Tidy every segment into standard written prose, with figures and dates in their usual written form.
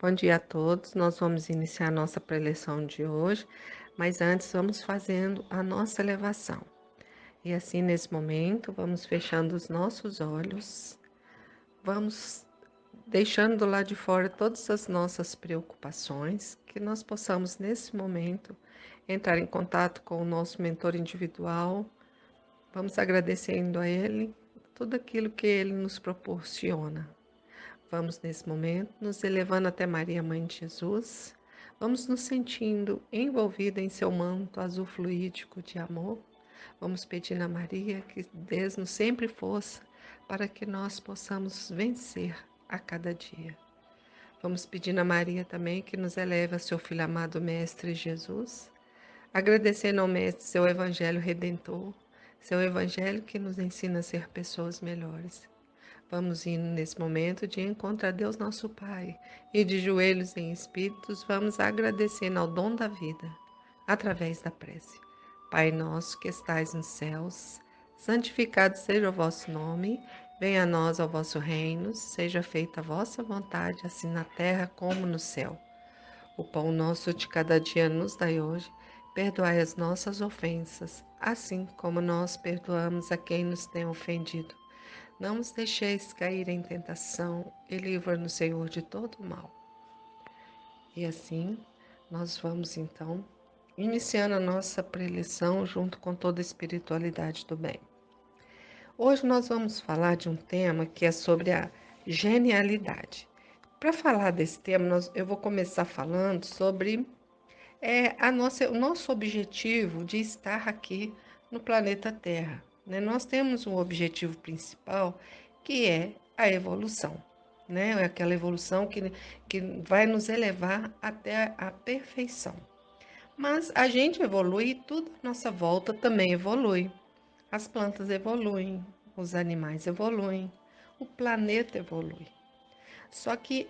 Bom dia a todos. Nós vamos iniciar a nossa preleção de hoje, mas antes vamos fazendo a nossa elevação. E assim, nesse momento, vamos fechando os nossos olhos, vamos deixando do lado de fora todas as nossas preocupações, que nós possamos, nesse momento, entrar em contato com o nosso mentor individual. Vamos agradecendo a ele tudo aquilo que ele nos proporciona. Vamos, nesse momento, nos elevando até Maria, Mãe de Jesus. Vamos nos sentindo envolvida em seu manto azul fluídico de amor. Vamos pedindo a Maria que dê-nos sempre força para que nós possamos vencer a cada dia. Vamos pedindo a Maria também que nos eleve a seu Filho amado Mestre Jesus, agradecendo ao Mestre seu Evangelho Redentor, seu Evangelho que nos ensina a ser pessoas melhores. Vamos indo nesse momento de encontrar Deus nosso Pai e de joelhos em espíritos vamos agradecendo ao dom da vida através da prece. Pai nosso que estais nos céus, santificado seja o vosso nome, venha a nós o vosso reino, seja feita a vossa vontade, assim na terra como no céu. O pão nosso de cada dia nos dai hoje, perdoai as nossas ofensas, assim como nós perdoamos a quem nos tem ofendido. Não nos deixeis cair em tentação e livra-nos, Senhor, de todo mal. E assim, nós vamos então iniciando a nossa preleção junto com toda a espiritualidade do bem. Hoje nós vamos falar de um tema que é sobre a genialidade. Para falar desse tema, eu vou começar falando sobre o nosso objetivo de estar aqui no planeta Terra. Né? Nós temos um objetivo principal que é a evolução. Né? É aquela evolução que vai nos elevar até a perfeição. Mas a gente evolui e tudo à nossa volta também evolui. As plantas evoluem, os animais evoluem, o planeta evolui. Só que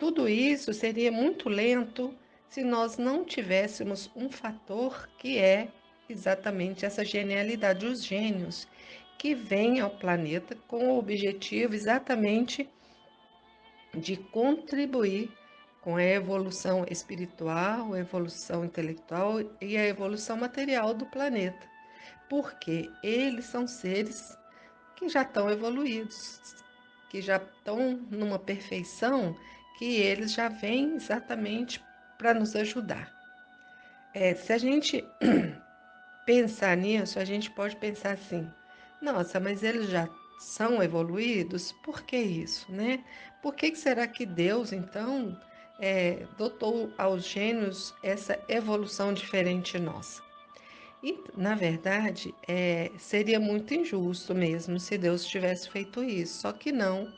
tudo isso seria muito lento se nós não tivéssemos um fator que é exatamente essa genialidade, os gênios, que vêm ao planeta com o objetivo exatamente de contribuir com a evolução espiritual, a evolução intelectual e a evolução material do planeta. Porque eles são seres que já estão evoluídos, que já estão numa perfeição que eles já vêm exatamente para nos ajudar. Se a gente pensar nisso, a gente pode pensar assim: nossa, mas eles já são evoluídos? Por que isso, né? Por que será que Deus, então, dotou aos gênios essa evolução diferente nossa? E, na verdade, seria muito injusto mesmo se Deus tivesse feito isso. Só que não.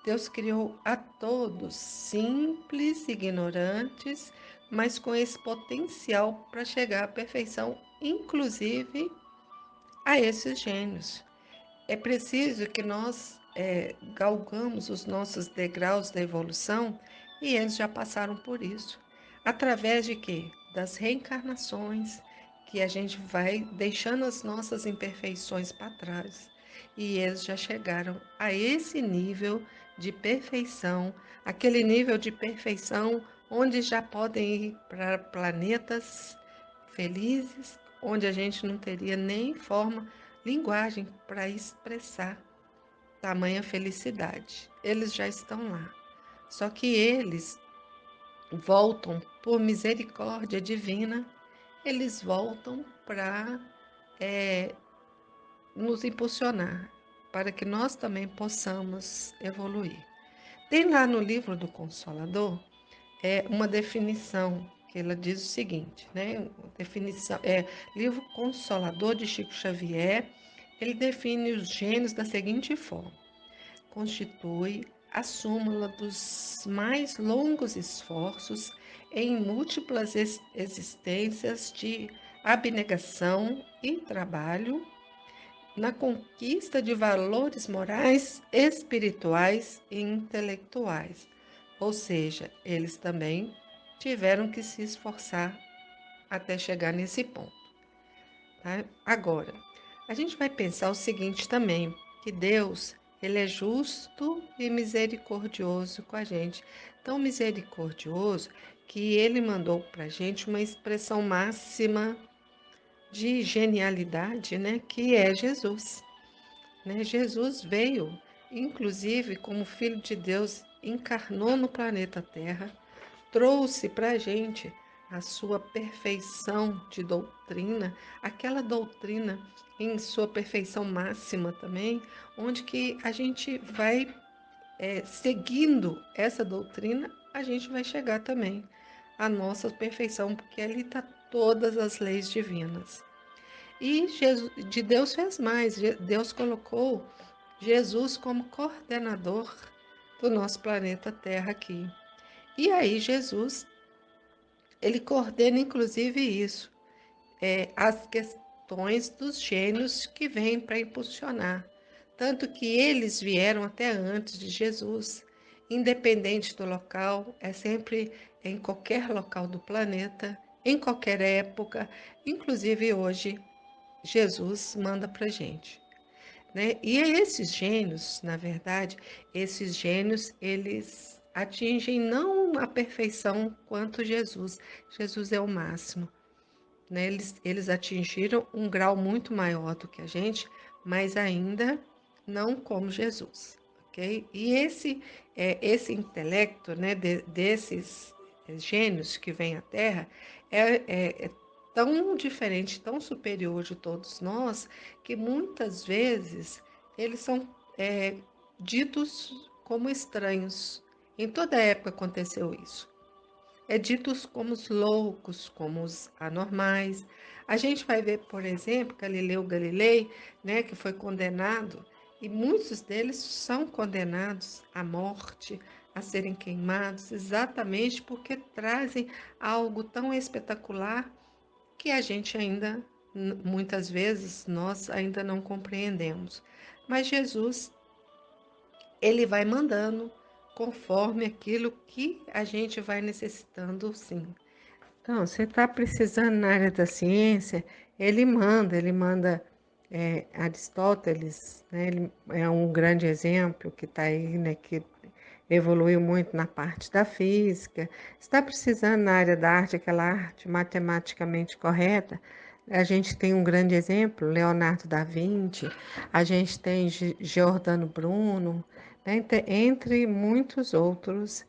Deus criou a todos simples, ignorantes, mas com esse potencial para chegar à perfeição, inclusive a esses gênios. É preciso que nós galgamos os nossos degraus da evolução e eles já passaram por isso. Através de quê? Das reencarnações, que a gente vai deixando as nossas imperfeições para trás. E eles já chegaram a esse nível de perfeição, aquele nível de perfeição onde já podem ir para planetas felizes, onde a gente não teria nem forma, linguagem para expressar tamanha felicidade. Eles já estão lá. Só que eles voltam por misericórdia divina, eles voltam para nos impulsionar, para que nós também possamos evoluir. Tem lá no livro do Consolador uma definição que ela diz o seguinte, né? Definição livro Consolador de Chico Xavier. Ele define os gênios da seguinte forma: constitui a súmula dos mais longos esforços em múltiplas existências de abnegação e trabalho na conquista de valores morais, espirituais e intelectuais. Ou seja, eles também tiveram que se esforçar até chegar nesse ponto. Tá? Agora, a gente vai pensar o seguinte também, que Deus, Ele é justo e misericordioso com a gente. Tão misericordioso que ele mandou para a gente uma expressão máxima de genialidade, né? Que é Jesus. Né? Jesus veio, inclusive, como Filho de Deus, encarnou no planeta Terra, trouxe para a gente a sua perfeição de doutrina, aquela doutrina em sua perfeição máxima também, onde que a gente vai seguindo essa doutrina, a gente vai chegar também à nossa perfeição, porque ali está todas as leis divinas. E Jesus, de Deus fez mais, Deus colocou Jesus como coordenador do nosso planeta Terra aqui. E aí Jesus, ele coordena inclusive isso, as questões dos gênios que vêm para impulsionar. Tanto que eles vieram até antes de Jesus, independente do local, é sempre em qualquer local do planeta, em qualquer época, inclusive hoje, Jesus manda para gente. Né? E esses gênios, na verdade, esses gênios, eles atingem não a perfeição quanto Jesus. Jesus é o máximo. Né? Eles atingiram um grau muito maior do que a gente, mas ainda não como Jesus, ok? E esse intelecto, né, desses gênios que vêm à Terra é tão diferente, tão superior de todos nós, que muitas vezes eles são ditos como estranhos. Em toda época aconteceu isso, ditos como os loucos, como os anormais. A gente vai ver, por exemplo, Galileu Galilei, né, que foi condenado, e muitos deles são condenados à morte, a serem queimados, exatamente porque trazem algo tão espetacular que a gente ainda, muitas vezes, nós ainda não compreendemos. Mas Jesus, ele vai mandando conforme aquilo que a gente vai necessitando, sim. Então, você está precisando na área da ciência, ele manda Aristóteles, né, ele é um grande exemplo que está aí, né, que evoluiu muito na parte da física. Está precisando na área da arte, aquela arte matematicamente correta, a gente tem um grande exemplo, Leonardo da Vinci, a gente tem Giordano Bruno, né, entre muitos outros,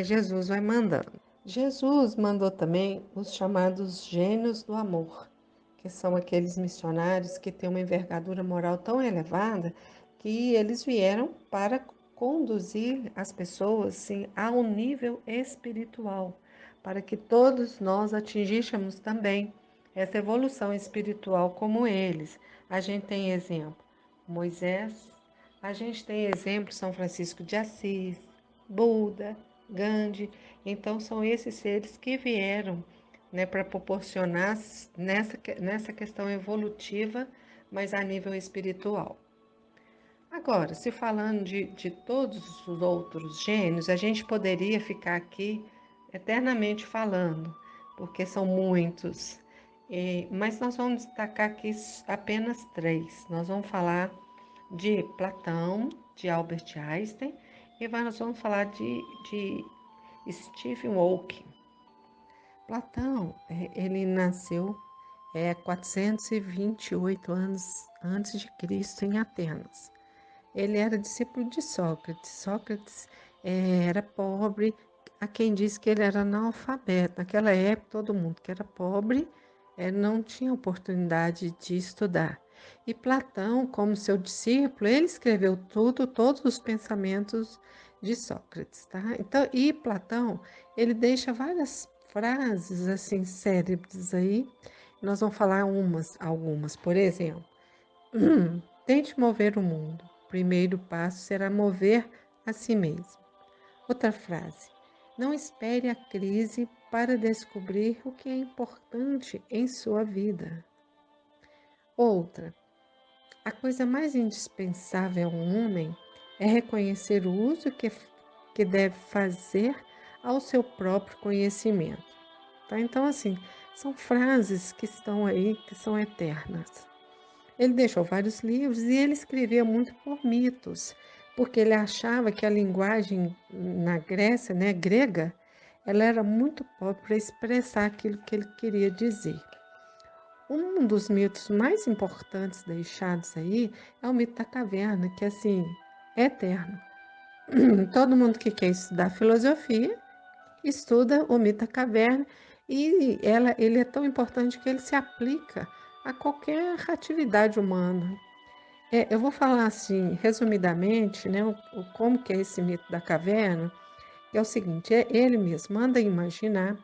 Jesus vai mandando. Jesus mandou também os chamados gênios do amor, que são aqueles missionários que têm uma envergadura moral tão elevada que eles vieram para conduzir as pessoas sim, a um nível espiritual, para que todos nós atingíssemos também essa evolução espiritual como eles. A gente tem exemplo Moisés, a gente tem exemplo São Francisco de Assis, Buda, Gandhi. Então são esses seres que vieram, né, para proporcionar nessa questão evolutiva, mas a nível espiritual. Agora, se falando de todos os outros gênios, a gente poderia ficar aqui eternamente falando, porque são muitos. Mas nós vamos destacar aqui apenas três. Nós vamos falar de Platão, de Albert Einstein, e nós vamos falar de Stephen Hawking. Platão, ele nasceu 428 anos antes de Cristo em Atenas. Ele era discípulo de Sócrates. Sócrates era pobre. Há quem diz que ele era analfabeto. Naquela época, todo mundo que era pobre não tinha oportunidade de estudar. E Platão, como seu discípulo, ele escreveu todos os pensamentos de Sócrates, tá? Então, e Platão, ele deixa várias frases assim célebres aí. Nós vamos falar algumas, por exemplo. Tente mover o mundo. O primeiro passo será mover a si mesmo. Outra frase. Não espere a crise para descobrir o que é importante em sua vida. Outra. A coisa mais indispensável ao homem é reconhecer o uso que deve fazer ao seu próprio conhecimento. Tá? Então, assim, são frases que estão aí, que são eternas. Ele deixou vários livros e ele escrevia muito por mitos. porque ele achava que a linguagem na Grécia, né, grega, ela era muito pobre para expressar aquilo que ele queria dizer. Um dos mitos mais importantes deixados aí é o mito da caverna, que assim é eterno. Todo mundo que quer estudar filosofia estuda o mito da caverna e ele é tão importante que ele se aplica a qualquer atividade humana. Eu vou falar assim, resumidamente, né, como que é esse mito da caverna, que é o seguinte, ele mesmo manda imaginar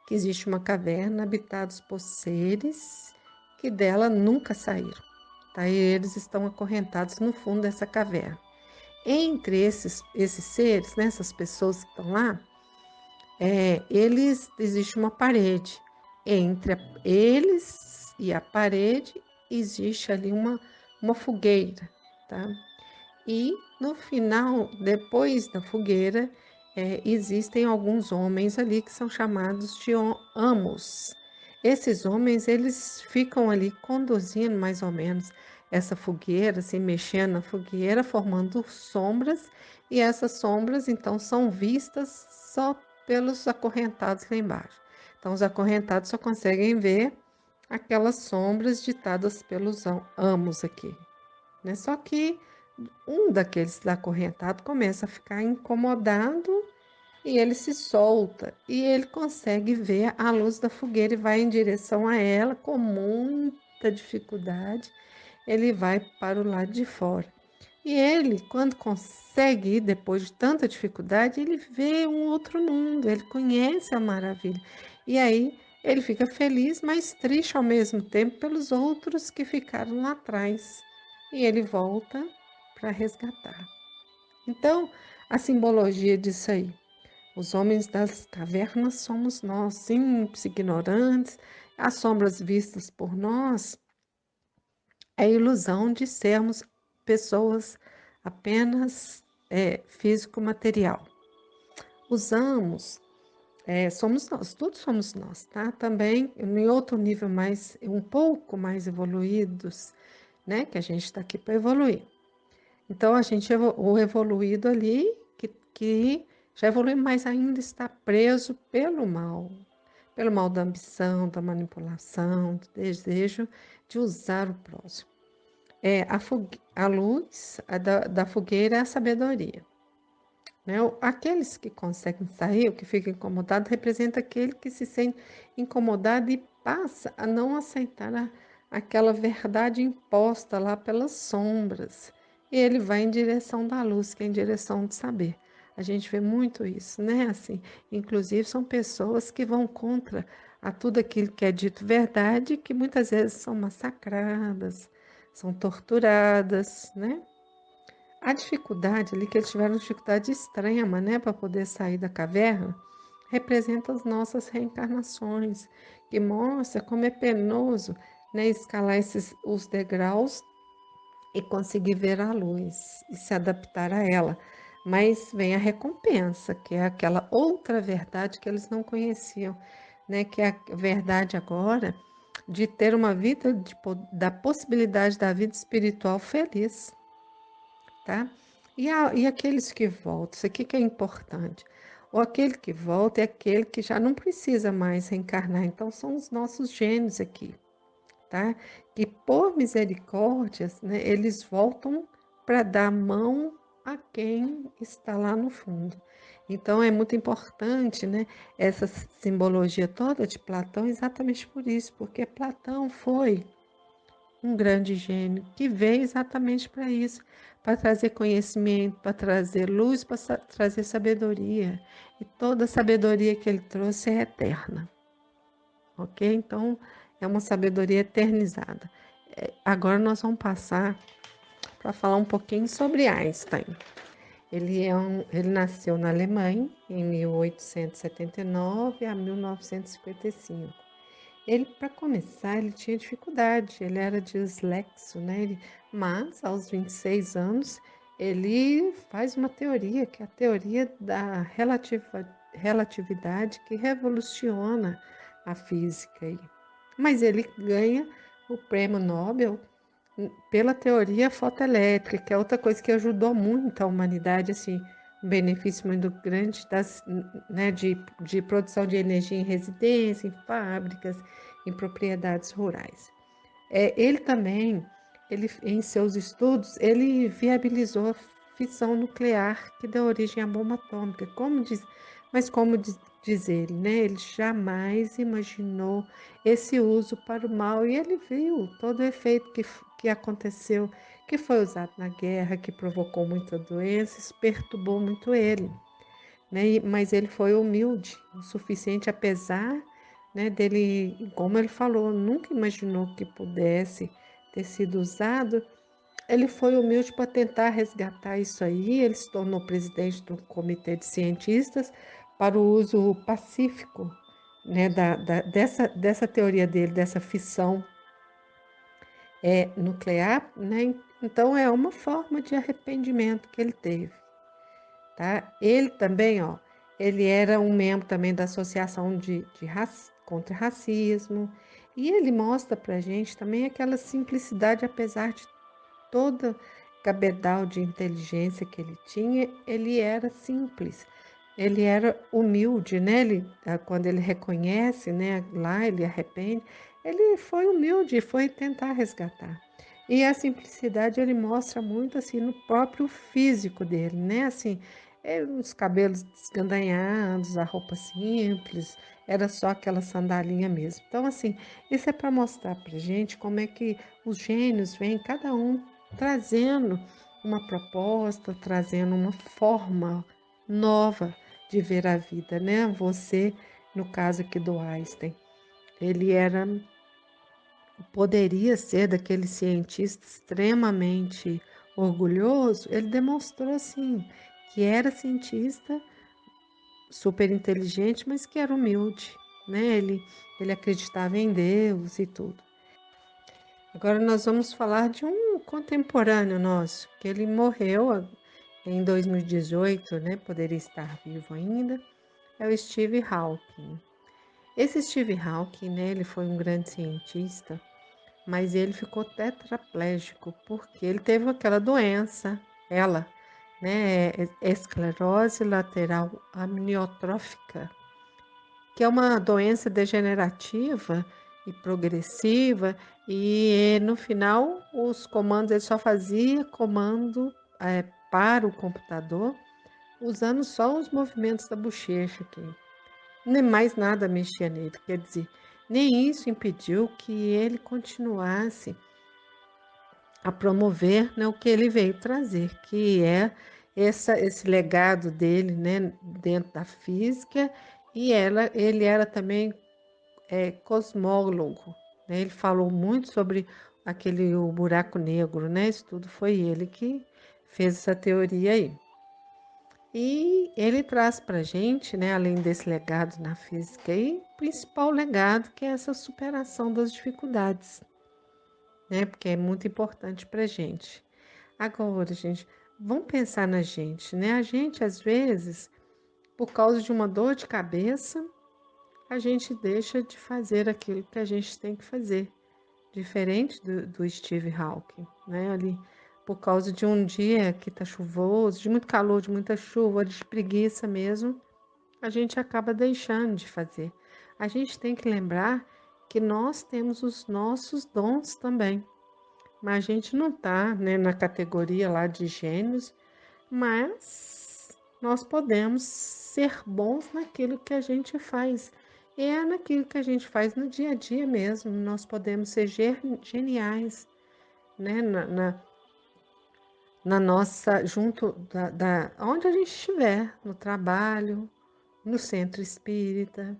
que existe uma caverna habitada por seres que dela nunca saíram, tá? E eles estão acorrentados no fundo dessa caverna. Entre esses seres, né, essas pessoas que estão lá, existe uma parede. Entre eles e a parede existe ali uma fogueira, tá? E no final, depois da fogueira, existem alguns homens ali que são chamados de amos. Esses homens, eles ficam ali conduzindo mais ou menos essa fogueira, assim, mexendo na fogueira, formando sombras, e essas sombras, então, são vistas só pelos acorrentados lá embaixo. Então, os acorrentados só conseguem ver aquelas sombras ditadas pelos amos aqui, né? Só que um daqueles acorrentados começa a ficar incomodado e ele se solta e ele consegue ver a luz da fogueira e vai em direção a ela com muita dificuldade. Ele vai para o lado de fora. E ele, quando consegue ir, depois de tanta dificuldade, ele vê um outro mundo, ele conhece a maravilha. E aí ele fica feliz, mas triste ao mesmo tempo pelos outros que ficaram lá atrás. E ele volta para resgatar. Então, a simbologia disso aí. Os homens das cavernas somos nós, simples, ignorantes. As sombras vistas por nós é a ilusão de sermos pessoas apenas físico-material. Usamos, somos nós, todos somos nós, tá? Também em outro nível mais, um pouco mais evoluídos, né? Que a gente está aqui para evoluir. Então, a gente, o evoluído ali, que já evoluiu, mas ainda está preso pelo mal da ambição, da manipulação, do desejo de usar o próximo. A luz da fogueira é a sabedoria. Né? Aqueles que conseguem sair, o que fica incomodado, representa aquele que se sente incomodado e passa a não aceitar aquela verdade imposta lá pelas sombras. E ele vai em direção da luz, que é em direção do saber. A gente vê muito isso, né? Assim, inclusive são pessoas que vão contra a tudo aquilo que é dito verdade, que muitas vezes são massacradas, são torturadas, né? A dificuldade ali, que eles tiveram dificuldade extrema, né, para poder sair da caverna, representa as nossas reencarnações, que mostra como é penoso, né, escalar os degraus e conseguir ver a luz e se adaptar a ela. Mas vem a recompensa, que é aquela outra verdade que eles não conheciam, né, que é a verdade agora de ter uma vida, da possibilidade da vida espiritual feliz, tá? E aqueles que voltam, isso aqui que é importante. Ou aquele que volta é aquele que já não precisa mais reencarnar. Então, são os nossos gênios aqui, tá? Que por misericórdias, né, eles voltam para dar mão a quem está lá no fundo. Então, é muito importante, né, essa simbologia toda de Platão, exatamente por isso, porque Platão foi um grande gênio que veio exatamente para isso, para trazer conhecimento, para trazer luz, para trazer sabedoria. E toda a sabedoria que ele trouxe é eterna, ok? Então, é uma sabedoria eternizada. Agora nós vamos passar para falar um pouquinho sobre Einstein. Ele nasceu na Alemanha em 1879 a 1955. Ele, para começar, ele tinha dificuldade, ele era dislexo, né? Mas, aos 26 anos, ele faz uma teoria, que é a teoria da relatividade, que revoluciona a física. Mas ele ganha o prêmio Nobel pela teoria fotoelétrica, que é outra coisa que ajudou muito a humanidade, assim, um benefício muito grande né, de produção de energia em residência, em fábricas, em propriedades rurais. Ele também, em seus estudos, ele viabilizou a fissão nuclear que deu origem à bomba atômica. Mas como diz ele, né? Ele jamais imaginou esse uso para o mal e ele viu todo o efeito que aconteceu, que foi usado na guerra, que provocou muita doença, isso perturbou muito ele, né? Mas ele foi humilde o suficiente, apesar, né, dele, como ele falou, nunca imaginou que pudesse ter sido usado. Ele foi humilde para tentar resgatar isso aí. Ele se tornou presidente do comitê de cientistas para o uso pacífico, né, dessa teoria dele, dessa fissão nuclear, né? Então é uma forma de arrependimento que ele teve. Tá? Ele também, ó, ele era um membro também da Associação contra Racismo, e ele mostra para a gente também aquela simplicidade, apesar de toda cabedal de inteligência que ele tinha, ele era simples, ele era humilde, né? Quando ele reconhece, né, lá ele arrepende, ele foi humilde, foi tentar resgatar. E a simplicidade ele mostra muito assim no próprio físico dele, né? Assim, os cabelos desgandanhados, a roupa simples, era só aquela sandalinha mesmo. Então, assim, isso é para mostrar para gente como é que os gênios vêm, cada um trazendo uma proposta, trazendo uma forma nova de ver a vida, né? Você, no caso aqui do Einstein, ele poderia ser daquele cientista extremamente orgulhoso, ele demonstrou assim que era cientista super inteligente, mas que era humilde, né? Ele acreditava em Deus e tudo. Agora nós vamos falar de um contemporâneo nosso, que ele morreu em 2018, né? Poderia estar vivo ainda. É o Steve Hawking. Esse Steve Hawking, né? Ele foi um grande cientista, mas ele ficou tetraplégico porque ele teve aquela doença, né? Esclerose lateral amniotrófica, que é uma doença degenerativa e progressiva, e no final os comandos ele só fazia comando para o computador, usando só os movimentos da bochecha aqui. Nem mais nada mexia nele, quer dizer, nem isso impediu que ele continuasse a promover, né, o que ele veio trazer, que é esse legado dele, né, dentro da física, e ele era também cosmólogo, né? Ele falou muito sobre o buraco negro, né? Isso tudo foi ele que fez essa teoria aí. E ele traz para a gente, né, além desse legado na física, aí, o principal legado que é essa superação das dificuldades, né? Porque é muito importante para a gente. Agora, gente, vamos pensar na gente, né? A gente, às vezes, por causa de uma dor de cabeça, a gente deixa de fazer aquilo que a gente tem que fazer, diferente do Steve Hawking, né? Ali, por causa de um dia que está chuvoso, de muito calor, de muita chuva, de preguiça mesmo, a gente acaba deixando de fazer. A gente tem que lembrar que nós temos os nossos dons também, mas a gente não está, né, na categoria lá de gênios, mas nós podemos ser bons naquilo que a gente faz. E é naquilo que a gente faz no dia a dia mesmo. Nós podemos ser geniais, né? Na nossa, junto onde a gente estiver, no trabalho, no centro espírita,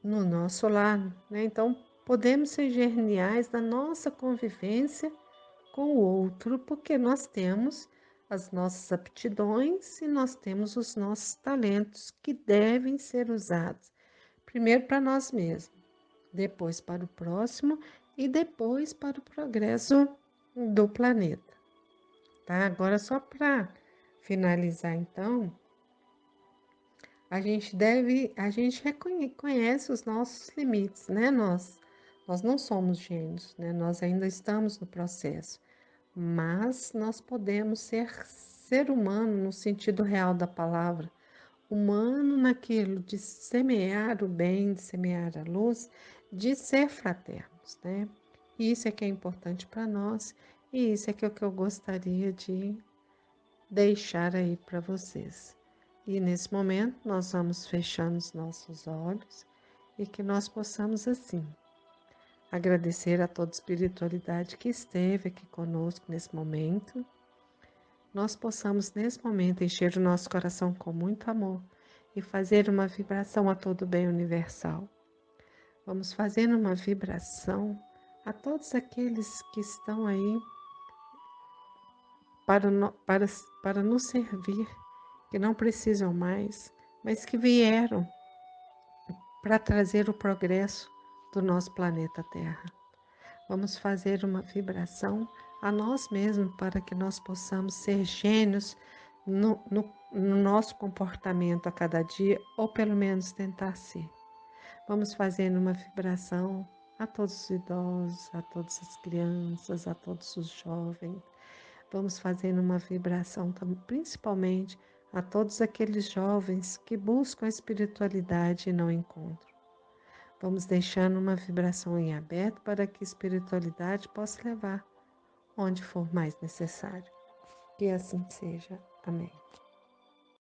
no nosso lar, né? Então, podemos ser geniais na nossa convivência com o outro, porque nós temos as nossas aptidões e nós temos os nossos talentos que devem ser usados, primeiro para nós mesmos, depois para o próximo e depois para o progresso do planeta, tá? Agora, só para finalizar, então, a gente conhece os nossos limites, né? Nós não somos gênios, né? Nós ainda estamos no processo, mas nós podemos ser humano no sentido real da palavra, humano naquilo de semear o bem, de semear a luz, de ser fraternos, né? E isso é que é importante para nós, e isso é que é o que eu gostaria de deixar aí para vocês. E nesse momento nós vamos fechando os nossos olhos e que nós possamos assim agradecer a toda a espiritualidade que esteve aqui conosco nesse momento. Nós possamos nesse momento encher o nosso coração com muito amor e fazer uma vibração a todo o bem universal. Vamos fazendo uma vibração a todos aqueles que estão aí para nos servir, que não precisam mais, mas que vieram para trazer o progresso do nosso planeta Terra. Vamos fazer uma vibração a nós mesmos para que nós possamos ser gênios no nosso comportamento a cada dia, ou pelo menos tentar ser. Vamos fazendo uma vibração a todos os idosos, a todas as crianças, a todos os jovens. Vamos fazendo uma vibração principalmente a todos aqueles jovens que buscam a espiritualidade e não encontram. Vamos deixando uma vibração em aberto para que a espiritualidade possa levar onde for mais necessário. Que assim seja. Amém.